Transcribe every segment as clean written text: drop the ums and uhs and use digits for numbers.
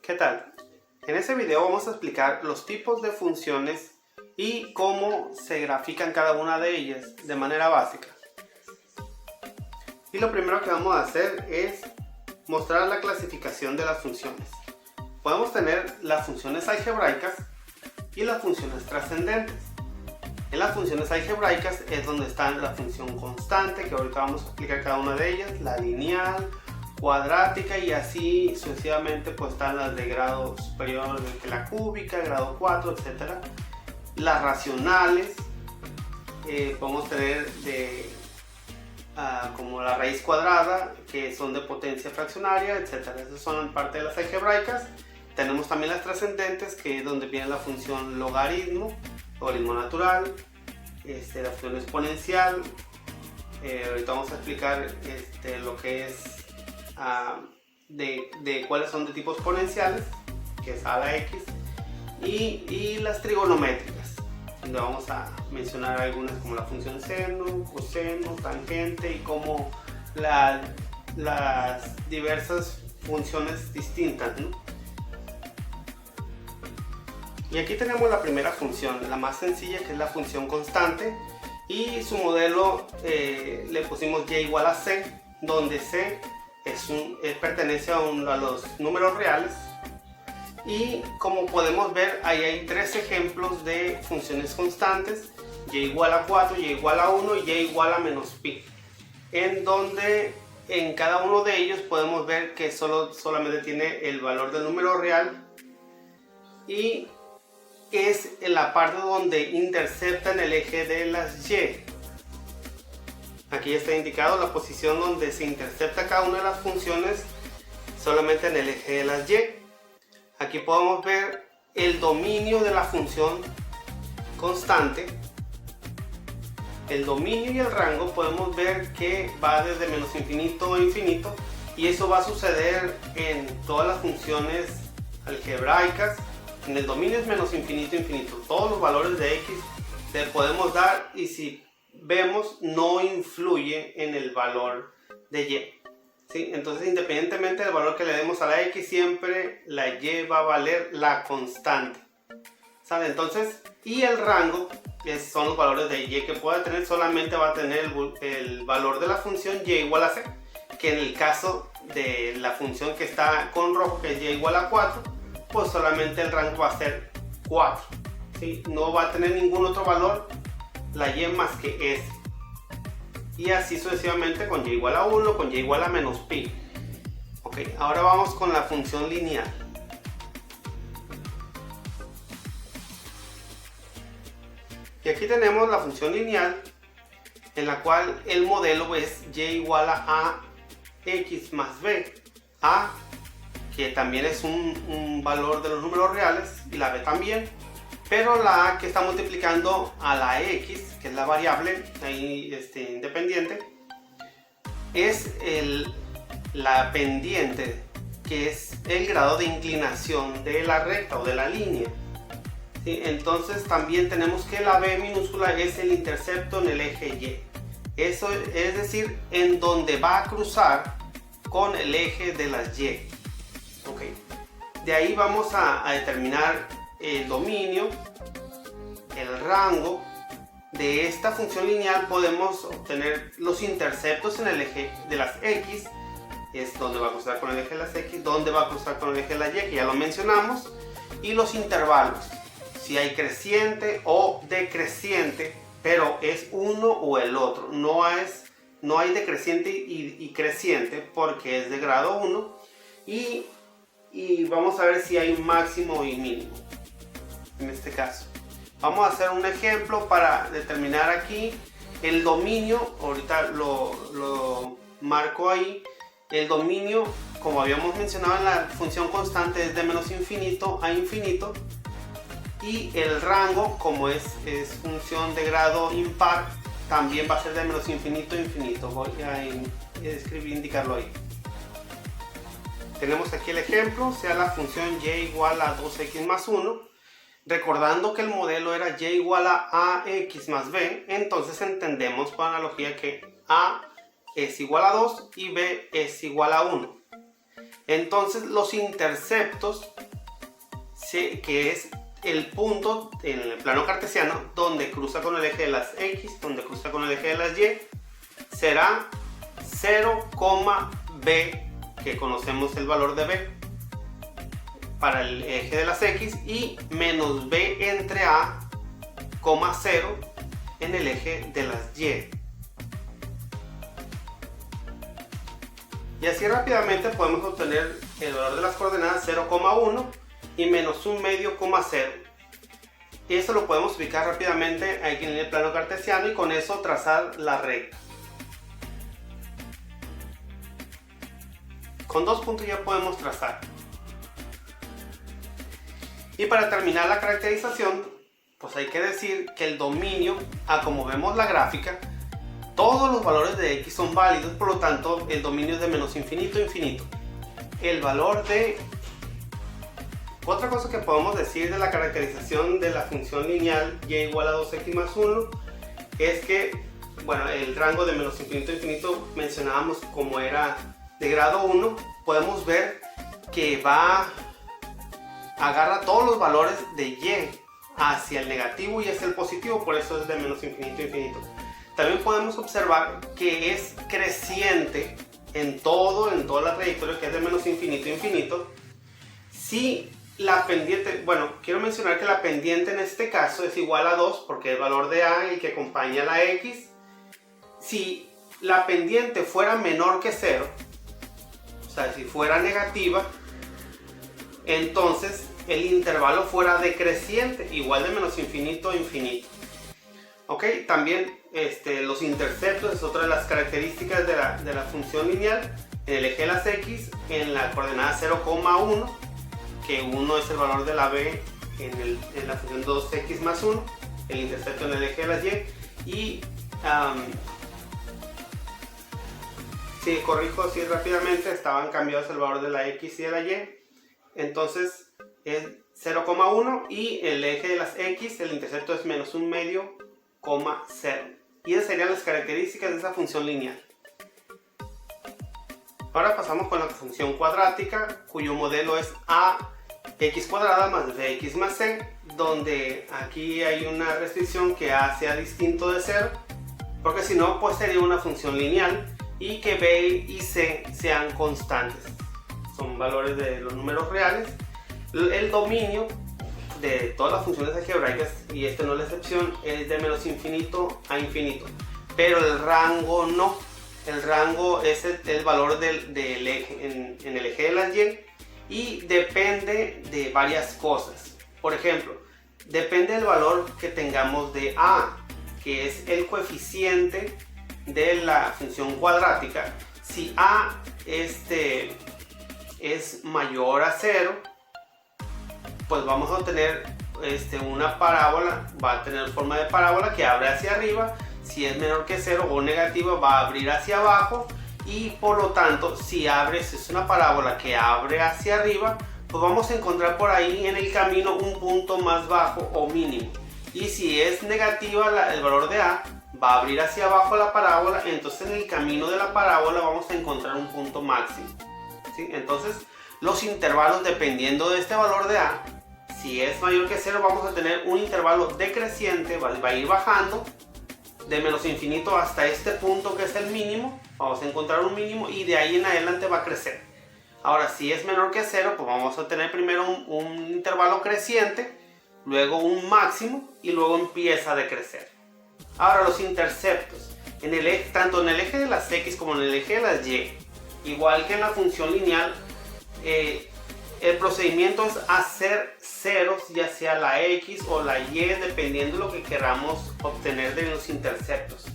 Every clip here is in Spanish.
¿Qué tal? En este video vamos a explicar los tipos de funciones y cómo se grafican cada una de ellas de manera básica. Y lo primero que vamos a hacer es mostrar la clasificación de las funciones. Podemos tener las funciones algebraicas y las funciones trascendentes. En las funciones algebraicas es donde está la función constante, que ahorita vamos a explicar cada una de ellas, la lineal, cuadrática y así sucesivamente, pues están las de grado superior, que la cúbica, grado 4, etc. Las racionales, podemos tener como la raíz cuadrada, que son de potencia fraccionaria, etc. Esas son parte de las algebraicas. Tenemos también las trascendentes, que es donde viene la función logaritmo natural, la función exponencial. Ahorita vamos a explicar lo que es de cuáles son de tipo exponenciales, que es a la x, y las trigonométricas, donde vamos a mencionar algunas como la función seno, coseno, tangente y como las diversas funciones distintas, ¿no? Y aquí tenemos la primera función, la más sencilla, que es la función constante, y su modelo le pusimos y igual a c, donde c pertenece a los números reales. Y como podemos ver, ahí hay tres ejemplos de funciones constantes: y igual a 4, y igual a 1 y y igual a menos pi, en donde en cada uno de ellos podemos ver que solamente tiene el valor del número real, y es en la parte donde interceptan el eje de las y. Aquí está indicado la posición donde se intercepta cada una de las funciones solamente en el eje de las y. Aquí podemos ver el dominio de la función constante. El dominio y el rango podemos ver que va desde menos infinito a infinito, y eso va a suceder en todas las funciones algebraicas. En el dominio es menos infinito a infinito. Todos los valores de x le podemos dar, y si vemos no influye en el valor de y. ¿Sí? Entonces, independientemente del valor que le demos a la x, siempre la y va a valer la constante. ¿Sale? Entonces, y el rango, que son los valores de y que pueda tener, solamente va a tener el valor de la función y igual a c, que en el caso de la función que está con rojo, que es y igual a 4, pues solamente el rango va a ser 4. ¿Sí? No va a tener ningún otro valor la y más que s. Y así sucesivamente con y igual a 1, con y igual a menos pi. Ok, ahora vamos con la función lineal. Y aquí tenemos la función lineal, en la cual el modelo es y igual a x más b. A, que también es un valor de los números reales, y la b también. Pero la a, que está multiplicando a la x, que es la variable ahí independiente, es la pendiente, que es el grado de inclinación de la recta o de la línea. ¿Sí? Entonces también tenemos que la b minúscula es el intercepto en el eje y. Eso es decir, en donde va a cruzar con el eje de las y. Okay. De ahí vamos a determinar el dominio, el rango. De esta función lineal podemos obtener los interceptos en el eje de las x, es donde va a cruzar con el eje de las x, donde va a cruzar con el eje de la y, que ya lo mencionamos, y los intervalos, si hay creciente o decreciente, pero es uno o el otro, no hay decreciente y creciente, porque es de grado 1, y vamos a ver si hay máximo y mínimo. En este caso vamos a hacer un ejemplo para determinar aquí el dominio. Ahorita lo marco ahí. El dominio, como habíamos mencionado en la función constante, es de menos infinito a infinito, y el rango, como es función de grado impar, también va a ser de menos infinito a infinito. Voy a indicarlo ahí. Tenemos aquí el ejemplo, sea la función y igual a 2x más 1. Recordando que el modelo era y igual a ax más b, entonces entendemos por analogía que a es igual a 2 y b es igual a 1. Entonces los interceptos, que es el punto en el plano cartesiano donde cruza con el eje de las X, donde cruza con el eje de las Y, será 0, b, que conocemos el valor de b para el eje de las X, y menos b entre a, 0 en el eje de las Y. Y así rápidamente podemos obtener el valor de las coordenadas 0,1 y menos 1/2,0. Eso lo podemos ubicar rápidamente aquí en el plano cartesiano y con eso trazar la recta. Con 2 puntos ya podemos trazar. Y para terminar la caracterización, pues hay que decir que el dominio, como vemos la gráfica, todos los valores de X son válidos, por lo tanto el dominio es de menos infinito a infinito. El valor de... Otra cosa que podemos decir de la caracterización de la función lineal y igual a 2x más 1 es que, bueno, el rango de menos infinito a infinito mencionábamos como era de grado 1, podemos ver que agarra todos los valores de y hacia el negativo y hacia el positivo, por eso es de menos infinito a infinito. También podemos observar que es creciente en toda la trayectoria, que es de menos infinito a infinito. Si la pendiente, bueno, quiero mencionar que la pendiente en este caso es igual a 2, porque el valor de a el que acompaña a la x. Si la pendiente fuera menor que 0, o sea, si fuera negativa, entonces el intervalo fuera decreciente, igual de menos infinito a infinito. Ok, también los interceptos es otra de las características de la función lineal. En el eje de las X, en la coordenada 0,1, que 1 es el valor de la B en la función 2x más 1, el intercepto en el eje de las Y. Y si corrijo así rápidamente, estaban cambiados el valor de la X y de la Y. Entonces es 0,1 y el eje de las X, el intercepto es menos 1/2,0. Y esas serían las características de esa función lineal. Ahora pasamos con la función cuadrática, cuyo modelo es ax cuadrada más bx más c, donde aquí hay una restricción que a sea distinto de 0, porque si no, pues sería una función lineal, y que b y c sean constantes, son valores de los números reales. El dominio de todas las funciones algebraicas, y esto no es la excepción, es de menos infinito a infinito, pero el rango no. El rango es el valor del eje, en el eje de las y depende de varias cosas. Por ejemplo, depende del valor que tengamos de a, que es el coeficiente de la función cuadrática. Si a es mayor a 0, pues vamos a obtener una parábola, va a tener forma de parábola que abre hacia arriba. Si es menor que 0 o negativa, va a abrir hacia abajo, y por lo tanto, si es una parábola que abre hacia arriba, pues vamos a encontrar por ahí en el camino un punto más bajo o mínimo. Y si es negativa el valor de a, va a abrir hacia abajo la parábola, entonces en el camino de la parábola vamos a encontrar un punto máximo, ¿sí? Entonces los intervalos, dependiendo de este valor de a, si es mayor que 0, vamos a tener un intervalo decreciente, va a ir bajando de menos infinito hasta este punto que es el mínimo. Vamos a encontrar un mínimo y de ahí en adelante va a crecer. Ahora, si es menor que 0, pues vamos a tener primero un intervalo creciente, luego un máximo y luego empieza a decrecer. Ahora, los interceptos, tanto en el eje de las X como en el eje de las Y, igual que en la función lineal, el procedimiento es hacer ceros, ya sea la X o la Y, dependiendo de lo que queramos obtener de los interceptos.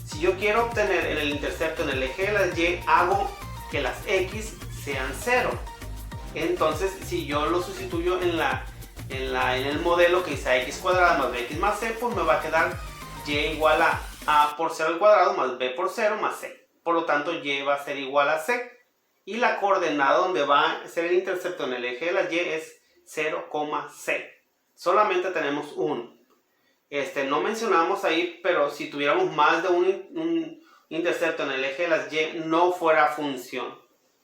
Si yo quiero obtener en el intercepto en el eje de las Y, hago que las X sean 0. Entonces, si yo lo sustituyo en el modelo que dice x cuadrada más bx más c, pues me va a quedar y igual a por 0 al cuadrado más b por 0 más c. Por lo tanto, y va a ser igual a c. Y la coordenada donde va a ser el intercepto en el eje de la Y es 0,c. Solamente tenemos 1. No mencionamos ahí, pero si tuviéramos más de un intercepto en el eje de las Y, no fuera función.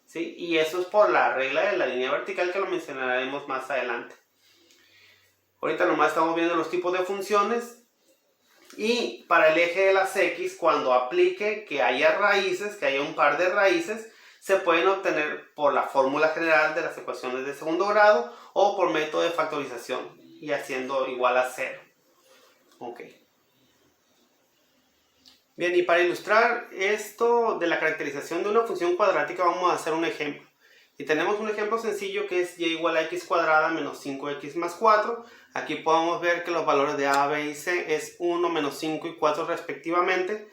¿sí? Y eso es por la regla de la línea vertical que lo mencionaremos más adelante. Ahorita nomás estamos viendo los tipos de funciones. Y para el eje de las X, cuando aplique que haya raíces, que haya un par de raíces, se pueden obtener por la fórmula general de las ecuaciones de segundo grado o por método de factorización y haciendo igual a 0. Ok. Bien, y para ilustrar esto de la caracterización de una función cuadrática vamos a hacer un ejemplo. Y tenemos un ejemplo sencillo que es y igual a x cuadrada menos 5x más 4. Aquí podemos ver que los valores de a, b y c es 1, menos 5 y 4 respectivamente.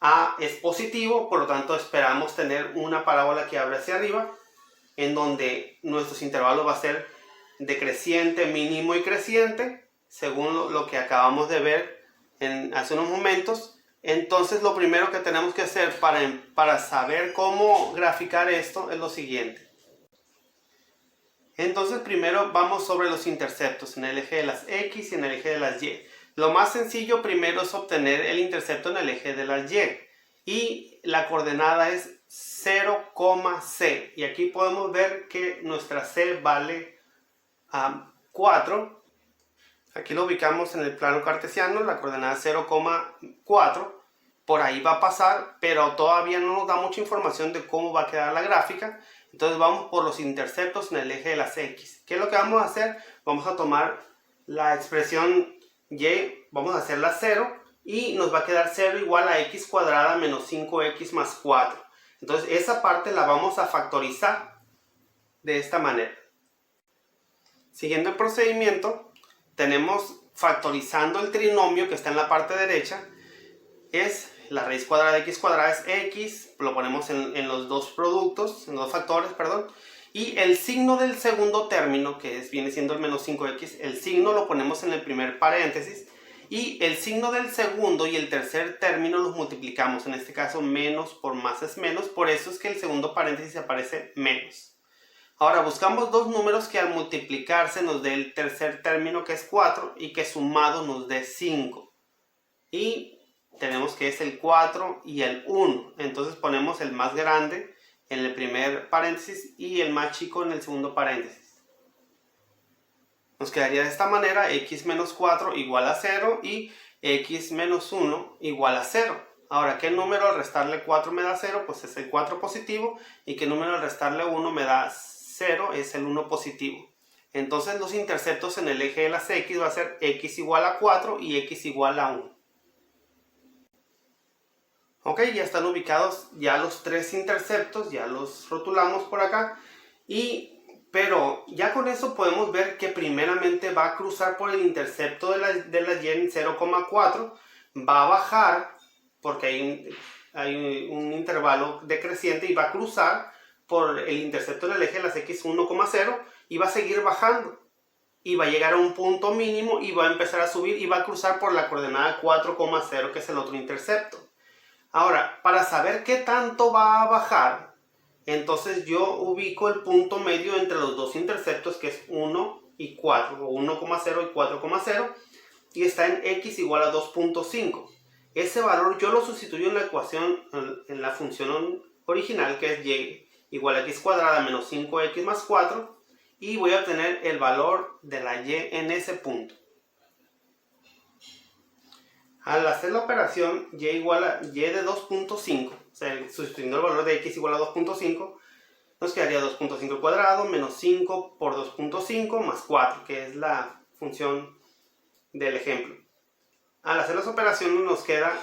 A es positivo, por lo tanto esperamos tener una parábola que abre hacia arriba, en donde nuestros intervalos va a ser decreciente, mínimo y creciente, según lo que acabamos de ver hace unos momentos. Entonces lo primero que tenemos que hacer para saber cómo graficar esto es lo siguiente. Entonces primero vamos sobre los interceptos en el eje de las X y en el eje de las Y. Lo más sencillo primero es obtener el intercepto en el eje de las Y. Y la coordenada es 0, C. Y aquí podemos ver que nuestra C vale 4. Aquí lo ubicamos en el plano cartesiano, la coordenada 0,4. Por ahí va a pasar, pero todavía no nos da mucha información de cómo va a quedar la gráfica. Entonces vamos por los interceptos en el eje de las X. ¿Qué es lo que vamos a hacer? Vamos a tomar la expresión Y, vamos a hacerla 0 y nos va a quedar 0 igual a x cuadrada menos 5x más 4. Entonces esa parte la vamos a factorizar de esta manera. Siguiendo el procedimiento, tenemos factorizando el trinomio que está en la parte derecha, es la raíz cuadrada de x cuadrada es x, lo ponemos en los dos productos, en los factores, perdón, y el signo del segundo término, que viene siendo el menos 5x, el signo lo ponemos en el primer paréntesis, y el signo del segundo y el tercer término los multiplicamos, en este caso menos por más es menos, por eso es que el segundo paréntesis aparece menos. Ahora buscamos dos números que al multiplicarse nos dé el tercer término que es 4 y que sumado nos dé 5. Y tenemos que es el 4 y el 1. Entonces ponemos el más grande en el primer paréntesis y el más chico en el segundo paréntesis. Nos quedaría de esta manera x menos 4 igual a 0 y x menos 1 igual a 0. Ahora, ¿qué número al restarle 4 me da 0? Pues es el 4 positivo. ¿Y qué número al restarle 1 me da 0? Es el 1 positivo. Entonces los interceptos en el eje de las x va a ser x igual a 4 y x igual a 1. Ok, ya están ubicados ya los tres interceptos, ya los rotulamos por acá. Pero ya con eso podemos ver que primeramente va a cruzar por el intercepto de la y en 0,4. Va a bajar porque hay un intervalo decreciente y va a cruzar por el intercepto del eje de las x 1,0 y va a seguir bajando. Y va a llegar a un punto mínimo y va a empezar a subir y va a cruzar por la coordenada 4,0 que es el otro intercepto. Ahora, para saber qué tanto va a bajar, entonces yo ubico el punto medio entre los dos interceptos que es 1 y 4, o 1,0 y 4,0, y está en x igual a 2.5. Ese valor yo lo sustituyo en la ecuación, en la función original que es y igual a x cuadrada menos 5x más 4, y voy a obtener el valor de la y en ese punto. Al hacer la operación y igual a y de 2.5, o sea, sustituyendo el valor de x igual a 2.5, nos quedaría 2.5 al cuadrado menos 5 por 2.5 más 4, que es la función del ejemplo. Al hacer las operaciones nos queda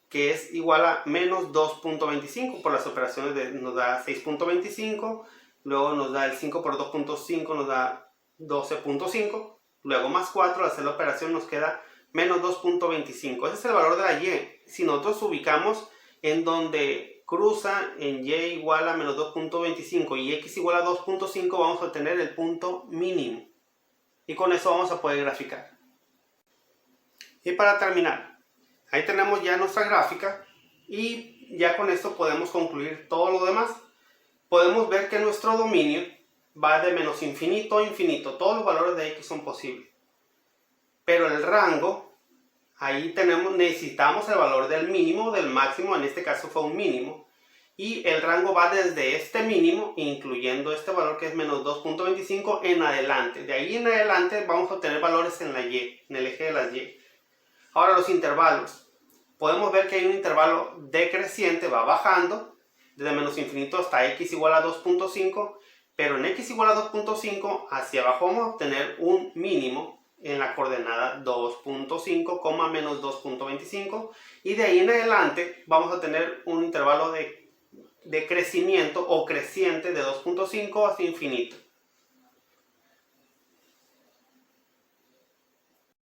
que es igual a menos 2.25, por las operaciones nos da 6.25, luego nos da el 5 por 2.5 nos da 12.5, luego más 4, al hacer la operación nos queda menos 2.25. Ese es el valor de la y. Si nosotros ubicamos en donde cruza en y igual a menos 2.25 y x igual a 2.5, vamos a obtener el punto mínimo. Y con eso vamos a poder graficar. Y para terminar, ahí tenemos ya nuestra gráfica y ya con esto podemos concluir todo lo demás. Podemos ver que nuestro dominio va de menos infinito a infinito. Todos los valores de x son posibles. Pero el rango, ahí necesitamos el valor del mínimo o del máximo, en este caso fue un mínimo. y el rango va desde este mínimo, incluyendo este valor que es menos 2.25 en adelante. De ahí en adelante vamos a obtener valores en la Y, en el eje de las Y. Ahora los intervalos. Podemos ver que hay un intervalo decreciente, va bajando desde menos infinito hasta x igual a 2.5, pero en x igual a 2.5 hacia abajo vamos a obtener un mínimo en la coordenada 2.5, menos 2.25, y de ahí en adelante vamos a tener un intervalo de crecimiento o creciente de 2.5 hasta infinito.